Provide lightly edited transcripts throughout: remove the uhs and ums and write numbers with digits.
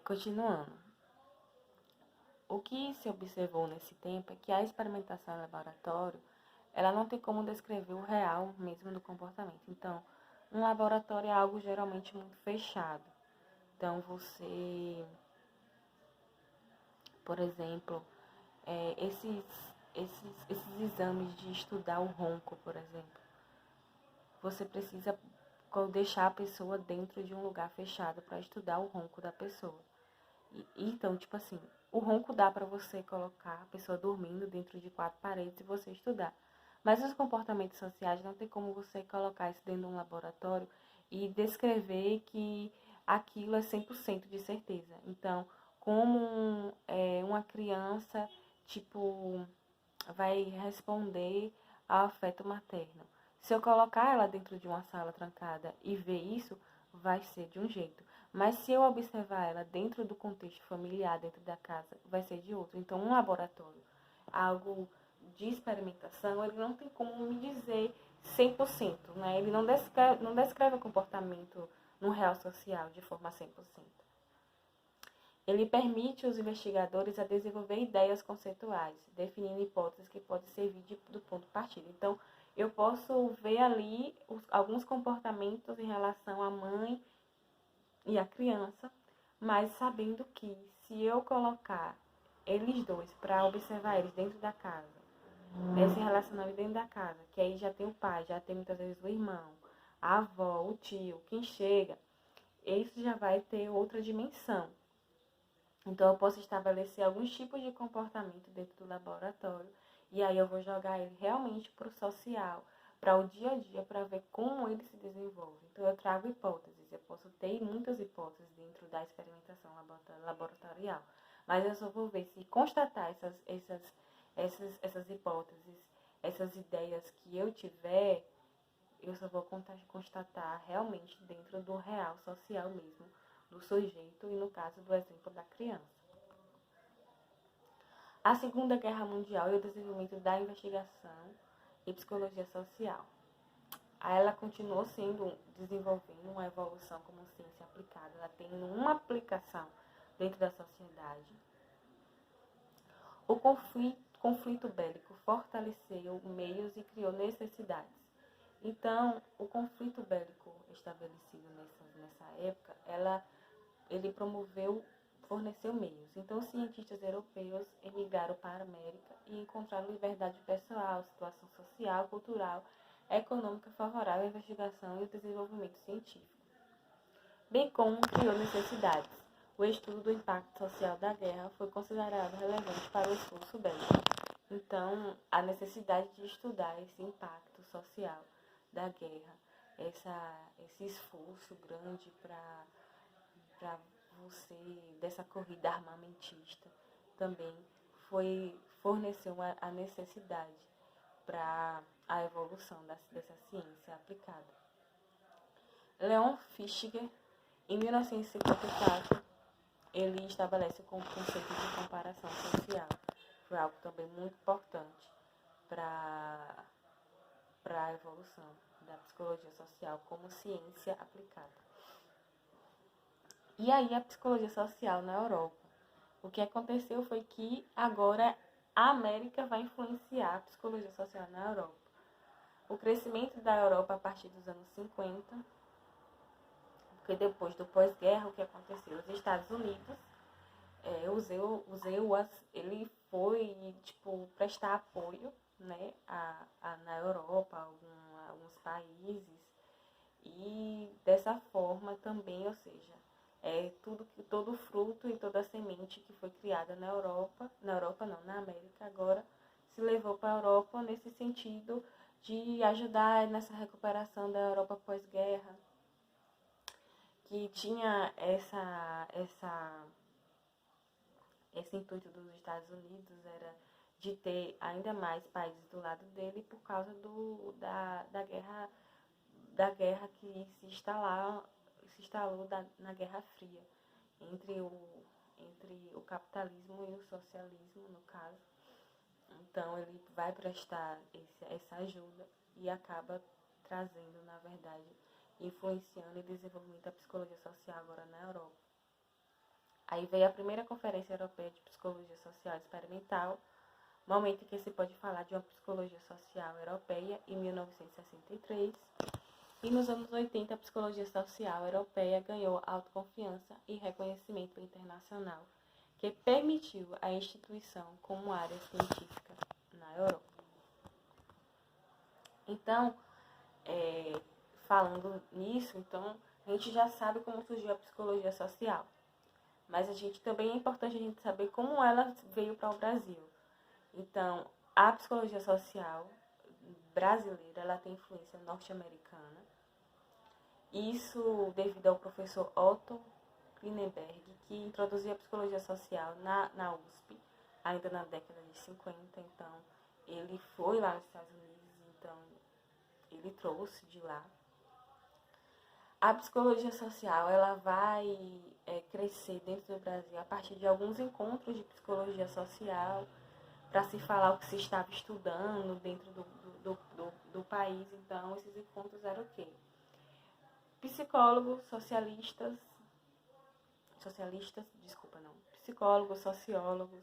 Continuando, o que se observou nesse tempo é que a experimentação em laboratório, ela não tem como descrever o real mesmo do comportamento. Então, um laboratório é algo geralmente muito fechado. Então, por exemplo, esses exames de estudar o ronco, por exemplo, você precisa deixar a pessoa dentro de um lugar fechado para estudar o ronco da pessoa. Então, tipo assim, o ronco dá para você colocar a pessoa dormindo dentro de 4 paredes e você estudar. Mas os comportamentos sociais não tem como você colocar isso dentro de um laboratório e descrever que aquilo é 100% de certeza. Então, como uma criança, tipo, vai responder ao afeto materno. Se eu colocar ela dentro de uma sala trancada e ver isso, vai ser de um jeito. Mas se eu observar ela dentro do contexto familiar, dentro da casa, vai ser de outro. Então, um laboratório, algo de experimentação, ele não tem como me dizer 100%, né? Ele não descreve o comportamento no real social de forma 100%. Ele permite os investigadores a desenvolver ideias conceituais, definindo hipóteses que podem servir do ponto de partida. Então, eu posso ver ali alguns comportamentos em relação à mãe e à criança, mas sabendo que se eu colocar eles dois para observar eles dentro da casa, esse relacionamento dentro da casa, que aí já tem o pai, já tem muitas vezes o irmão, a avó, o tio, quem chega, isso já vai ter outra dimensão. Então, eu posso estabelecer alguns tipos de comportamento dentro do laboratório e aí eu vou jogar ele realmente para o social, para o dia a dia, para ver como ele se desenvolve. Então, eu trago hipóteses. Eu posso ter muitas hipóteses dentro da experimentação laboratorial, mas eu só vou ver se constatar essas hipóteses, essas ideias que eu tiver, eu só vou constatar realmente dentro do real social mesmo, do sujeito e no caso do exemplo da criança. A Segunda Guerra Mundial e o desenvolvimento da investigação e psicologia social. Aí ela continuou desenvolvendo uma evolução como ciência aplicada, ela tem uma aplicação dentro da sociedade. O conflito bélico fortaleceu meios e criou necessidades. Então, o conflito bélico estabelecido nessa época, ele forneceu meios. Então, os cientistas europeus emigraram para a América e encontraram liberdade pessoal, situação social, cultural, econômica favorável à investigação e ao desenvolvimento científico, bem como criou necessidades. O estudo do impacto social da guerra foi considerado relevante para o esforço bélico. Então, a necessidade de estudar esse impacto social da guerra, esse esforço grande para você, dessa corrida armamentista, também forneceu a necessidade para a evolução dessa ciência aplicada. Leon Fischer, em 1954, ele estabelece o conceito de comparação social. Foi algo também muito importante para a evolução da psicologia social como ciência aplicada. E aí a psicologia social na Europa. O que aconteceu foi que agora a América vai influenciar a psicologia social na Europa. O crescimento da Europa a partir dos anos 50, porque depois do pós-guerra, o que aconteceu? Os Estados Unidos, os EUAs, ele foi prestar apoio, né, na Europa, alguns países, e dessa forma também, ou seja, todo fruto e toda semente que foi criada na América, agora se levou para a Europa nesse sentido de ajudar nessa recuperação da Europa pós-guerra, que tinha esse intuito dos Estados Unidos era de ter ainda mais países do lado dele por causa da guerra que se instalou na Guerra Fria entre o capitalismo e o socialismo, no caso. Então, ele vai prestar essa ajuda e acaba trazendo, na verdade, influenciando e desenvolvendo a psicologia social agora na Europa. Aí veio a primeira Conferência Europeia de Psicologia Social Experimental, momento em que se pode falar de uma psicologia social europeia, em 1963. E nos anos 80, a psicologia social europeia ganhou autoconfiança e reconhecimento internacional, que permitiu a instituição como área científica na Europa. Então, falando nisso, então, a gente já sabe como surgiu a psicologia social. Mas a gente também é importante a gente saber como ela veio para o Brasil. Então, a psicologia social brasileira, ela tem influência norte-americana. Isso devido ao professor Otto Lindenberg, que introduziu a psicologia social na USP, ainda na década de 50. Então, ele foi lá nos Estados Unidos, então ele trouxe de lá. A psicologia social, ela vai crescer dentro do Brasil a partir de alguns encontros de psicologia social, para se falar o que se estava estudando dentro do país. Então, esses encontros eram o quê? Psicólogos, psicólogos, sociólogos,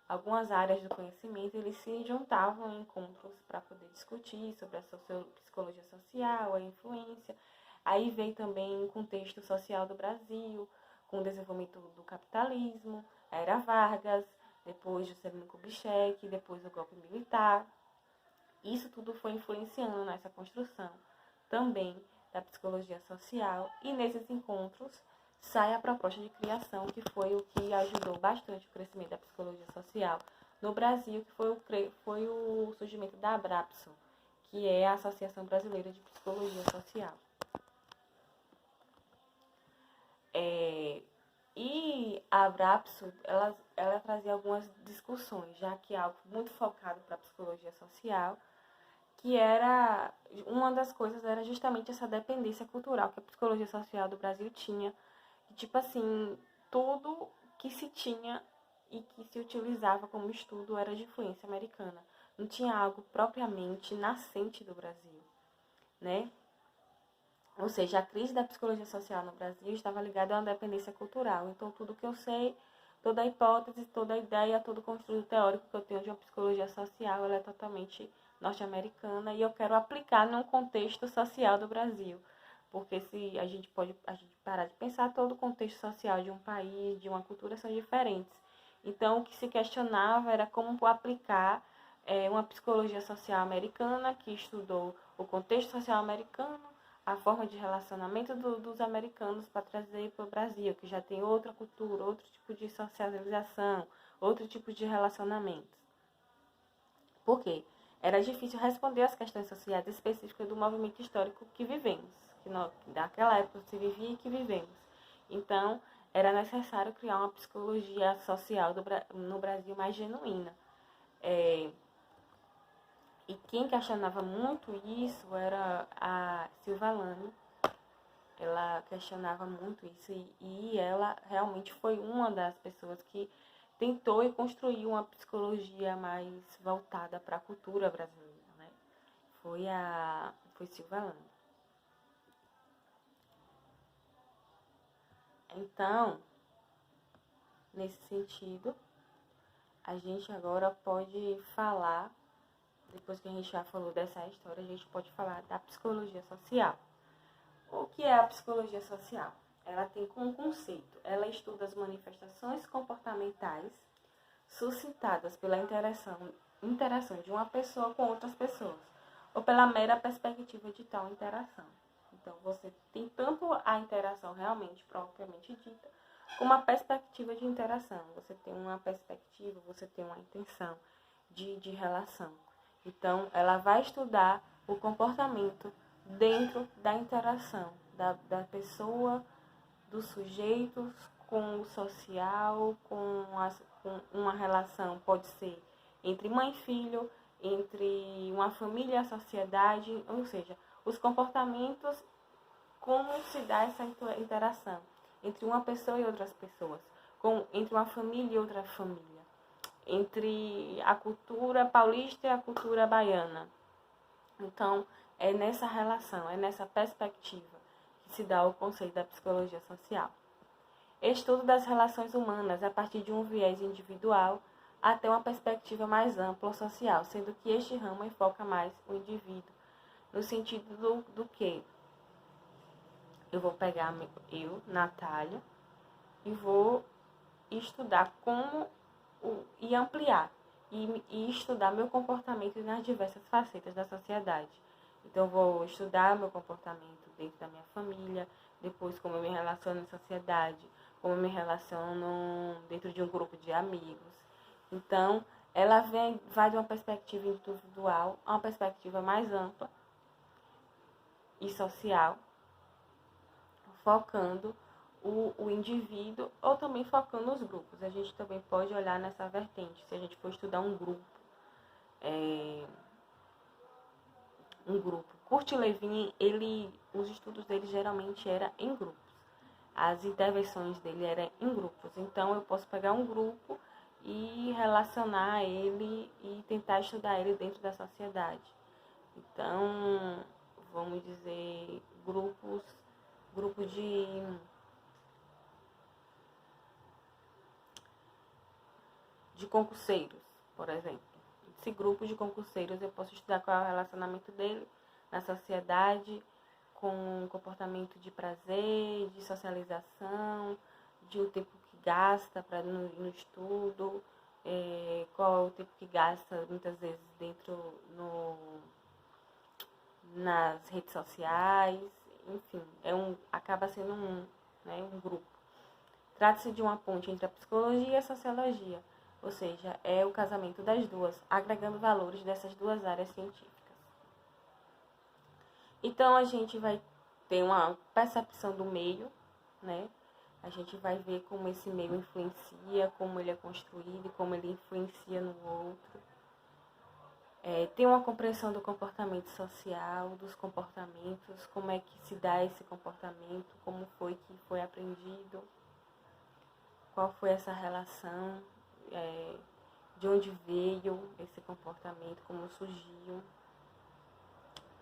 algumas áreas do conhecimento, eles se juntavam em encontros para poder discutir sobre a psicologia social, a influência. Aí veio também o contexto social do Brasil, com o desenvolvimento do capitalismo, a Era Vargas, depois Juscelino Kubitschek, depois o golpe militar. Isso tudo foi influenciando nessa construção também da psicologia social, e nesses encontros sai a proposta de criação, que foi o que ajudou bastante o crescimento da psicologia social no Brasil, que foi o surgimento da Abrapso, que é a Associação Brasileira de Psicologia Social. E a Abrapso, ela trazia algumas discussões, já que é algo muito focado para a psicologia social, que era, uma das coisas era justamente essa dependência cultural que a psicologia social do Brasil tinha. Tipo assim, tudo que se tinha e que se utilizava como estudo era de influência americana. Não tinha algo propriamente nascente do Brasil, né? Ou seja, a crise da psicologia social no Brasil estava ligada a uma dependência cultural. Então, tudo que eu sei, toda a hipótese, toda a ideia, todo o construto teórico que eu tenho de uma psicologia social, ela é totalmente norte-americana, e eu quero aplicar num contexto social do Brasil. Porque se a gente parar de pensar, todo o contexto social de um país, de uma cultura, são diferentes. Então, o que se questionava era como aplicar uma psicologia social americana, que estudou o contexto social americano, a forma de relacionamento dos americanos, para trazer para o Brasil, que já tem outra cultura, outro tipo de socialização, outro tipo de relacionamento. Por quê? Era difícil responder às questões sociais específicas do movimento histórico que vivemos, que naquela época se vivia e que vivemos. Então, era necessário criar uma psicologia social no Brasil mais genuína. E quem questionava muito isso era a Silva Lane. Ela questionava muito isso, e ela realmente foi uma das pessoas que tentou e construiu uma psicologia mais voltada para a cultura brasileira, né? Foi Silva Lane. Então, nesse sentido, a gente agora pode falar, depois que a gente já falou dessa história, a gente pode falar da psicologia social. O que é a psicologia social? Ela tem como conceito, ela estuda as manifestações comportamentais suscitadas pela interação de uma pessoa com outras pessoas, ou pela mera perspectiva de tal interação. Então, você tem tanto a interação realmente, propriamente dita, como a perspectiva de interação. Você tem uma perspectiva, você tem uma intenção de relação. Então, ela vai estudar o comportamento dentro da interação da pessoa, dos sujeitos com o social, com uma relação, pode ser entre mãe e filho, entre uma família e a sociedade, ou seja, os comportamentos, como se dá essa interação entre uma pessoa e outras pessoas, entre uma família e outra família, entre a cultura paulista e a cultura baiana. Então, é nessa relação, é nessa perspectiva que se dá o conceito da psicologia social. Estudo das relações humanas a partir de um viés individual até uma perspectiva mais ampla ou social, sendo que este ramo enfoca mais o indivíduo, no sentido do que eu vou pegar eu, Natália, e vou estudar e ampliar e estudar meu comportamento nas diversas facetas da sociedade. Então, eu vou estudar meu comportamento dentro da minha família, depois como eu me relaciono na sociedade, como eu me relaciono dentro de um grupo de amigos. Então, ela vai de uma perspectiva individual a uma perspectiva mais ampla e social, focando o indivíduo ou também focando os grupos. A gente também pode olhar nessa vertente. Se a gente for estudar um grupo, Kurt Lewin, os estudos dele geralmente eram em grupos. As intervenções dele eram em grupos. Então, eu posso pegar um grupo e relacionar ele e tentar estudar ele dentro da sociedade. Então, vamos dizer, grupo de concurseiros, por exemplo. Esse grupo de concurseiros eu posso estudar qual é o relacionamento dele na sociedade, com comportamento de prazer, de socialização, de o tempo que gasta no estudo, qual é o tempo que gasta muitas vezes nas redes sociais, enfim, acaba sendo um grupo. Trata-se de uma ponte entre a psicologia e a sociologia, ou seja, é o casamento das duas, agregando valores dessas duas áreas científicas. Então, a gente vai ter uma percepção do meio, né? A gente vai ver como esse meio influencia, como ele é construído, como ele influencia no outro. Tem uma compreensão do comportamento social, dos comportamentos, como é que se dá esse comportamento, como foi que foi aprendido, qual foi essa relação, de onde veio esse comportamento, como surgiu.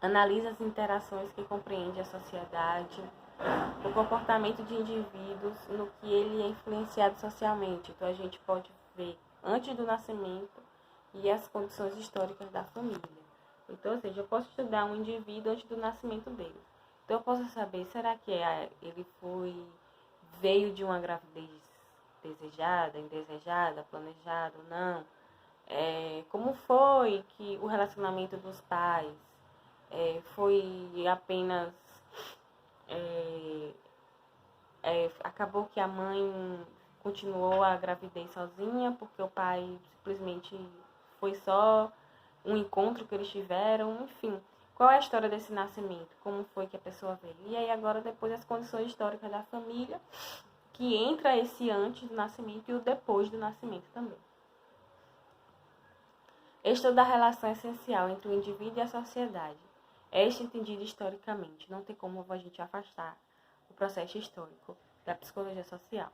Analisa as interações que compreende a sociedade, o comportamento de indivíduos no que ele é influenciado socialmente. Então, a gente pode ver antes do nascimento e as condições históricas da família. Então, ou seja, eu posso estudar um indivíduo antes do nascimento dele. Então, eu posso saber, será que ele veio de uma gravidez desejada, indesejada, planejada ou não? Como foi que o relacionamento dos pais foi apenas... acabou que a mãe continuou a gravidez sozinha, porque o pai simplesmente foi só um encontro que eles tiveram, enfim. Qual é a história desse nascimento? Como foi que a pessoa veio? E aí agora depois as condições históricas da família, que entra esse antes do nascimento e o depois do nascimento também. Estudo da relação essencial entre o indivíduo e a sociedade. Este entendido historicamente. Não tem como a gente afastar o processo histórico da psicologia social.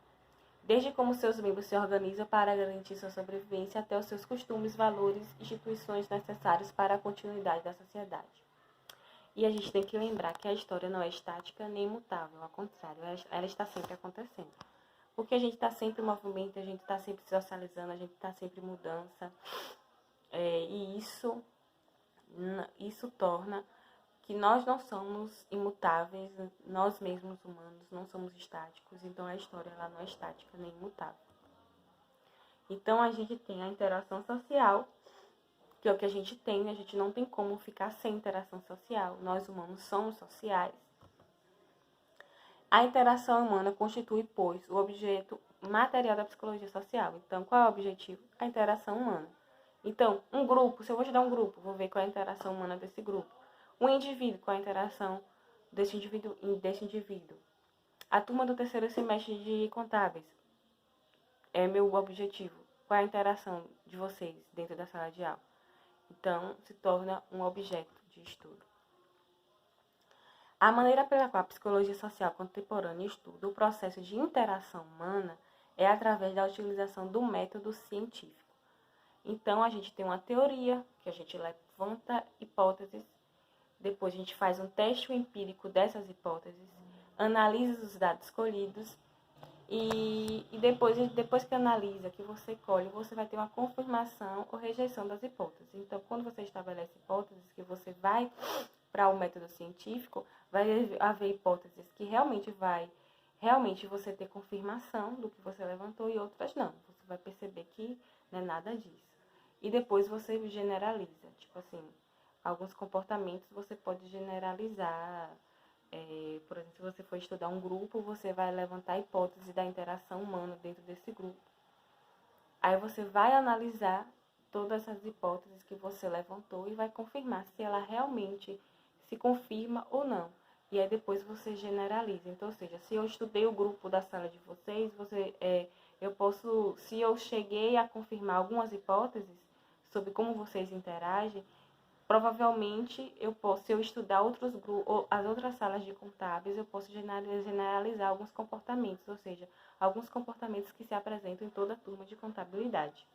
Desde como seus membros se organizam para garantir sua sobrevivência até os seus costumes, valores, instituições necessários para a continuidade da sociedade. E a gente tem que lembrar que a história não é estática nem imutável, ao contrário, ela está sempre acontecendo. Porque a gente está sempre em movimento, a gente está sempre se socializando, a gente está sempre em mudança. E isso torna que nós não somos imutáveis, nós mesmos humanos não somos estáticos, então a história ela não é estática nem imutável. Então a gente tem a interação social, que é o que a gente não tem como ficar sem interação social, nós humanos somos sociais. A interação humana constitui, pois, o objeto material da psicologia social. Então, qual é o objetivo? A interação humana. Então, um grupo, se eu vou estudar um grupo, vou ver qual é a interação humana desse grupo. Um indivíduo, qual é a interação desse indivíduo. A turma do terceiro semestre de contábeis é meu objetivo. Qual é a interação de vocês dentro da sala de aula? Então, se torna um objeto de estudo. A maneira pela qual a psicologia social contemporânea estuda o processo de interação humana é através da utilização do método científico. Então, a gente tem uma teoria, que a gente levanta hipóteses, depois a gente faz um teste empírico dessas hipóteses, analisa os dados colhidos E depois que analisa, que você colhe, você vai ter uma confirmação ou rejeição das hipóteses. Então, quando você estabelece hipóteses, que você vai para o método científico, vai haver hipóteses que realmente você ter confirmação do que você levantou e outras não. Você vai perceber que não é nada disso. E depois você generaliza. Tipo assim, alguns comportamentos você pode generalizar. Por exemplo, se você for estudar um grupo, você vai levantar a hipótese da interação humana dentro desse grupo. Aí você vai analisar todas essas hipóteses que você levantou e vai confirmar se ela realmente se confirma ou não. E aí depois você generaliza. Então, ou seja, se eu estudei o grupo da sala de vocês, se eu cheguei a confirmar algumas hipóteses sobre como vocês interagem, provavelmente se eu estudar outros grupos, as outras salas de contábeis, eu posso generalizar alguns comportamentos, ou seja, alguns comportamentos que se apresentam em toda a turma de contabilidade.